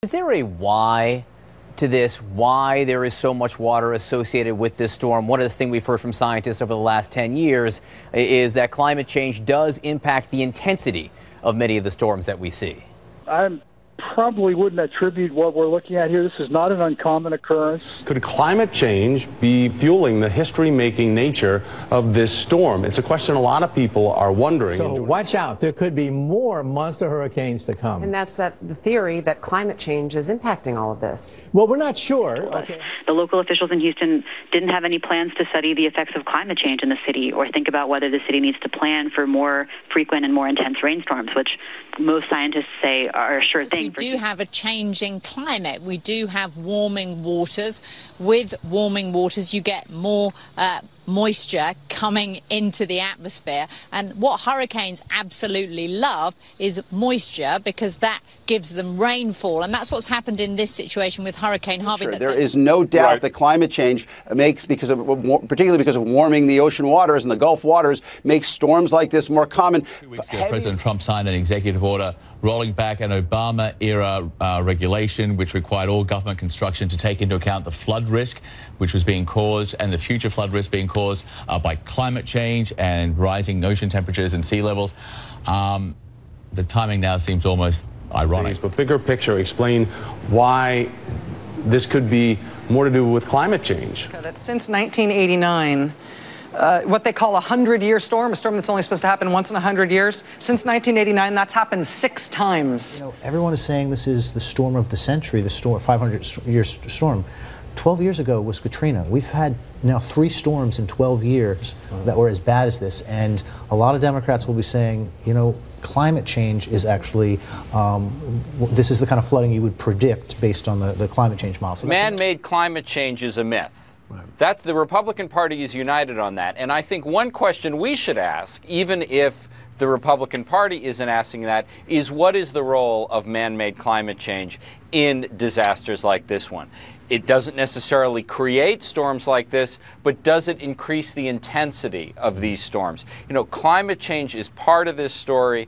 Is there a why to this? Why there is so much water associated with this storm? One of the things we've heard from scientists over the last 10 years is that climate change does impact the intensity of many of the storms that we see. I probably wouldn't attribute what we're looking at here. This is not an uncommon occurrence. Could climate change be fueling the history-making nature of this storm? It's a question a lot of people are wondering. So watch out. There could be more monster hurricanes to come. And that's the theory that climate change is impacting all of this. Well, we're not sure. Okay. The local officials in Houston didn't have any plans to study the effects of climate change in the city or think about whether the city needs to plan for more frequent and more intense rainstorms, which most scientists say are a sure thing. We do have a changing climate. We do have warming waters. With warming waters, you get more moisture coming into the atmosphere. And what hurricanes absolutely love is moisture, because that gives them rainfall. And that's what's happened in this situation with Hurricane Harvey. Sure, there is no doubt that climate change makes, particularly because of warming the ocean waters and the Gulf waters, makes storms like this more common. 2 weeks ago, President Trump signed an executive order rolling back an Obama-era regulation which required all government construction to take into account the flood risk which was being caused and the future flood risk being caused by climate change and rising ocean temperatures and sea levels. The timing now seems almost ironic. But bigger picture, explain why this could be more to do with climate change. That since 1989, what they call a 100-year storm, a storm that's only supposed to happen once in 100 years. Since 1989, that's happened 6 times. You know, everyone is saying this is the storm of the century, the storm, 500-year storm. 12 years ago was Katrina. We've had now 3 storms in 12 years that were as bad as this, and a lot of Democrats will be saying, you know, climate change is actually, this is the kind of flooding you would predict based on the climate change model. So man-made climate change is a myth. That's the Republican Party is united on that. And I think one question we should ask, even if the Republican Party isn't asking that, is what is the role of man-made climate change in disasters like this one? It doesn't necessarily create storms like this, but does it increase the intensity of these storms? You know, climate change is part of this story.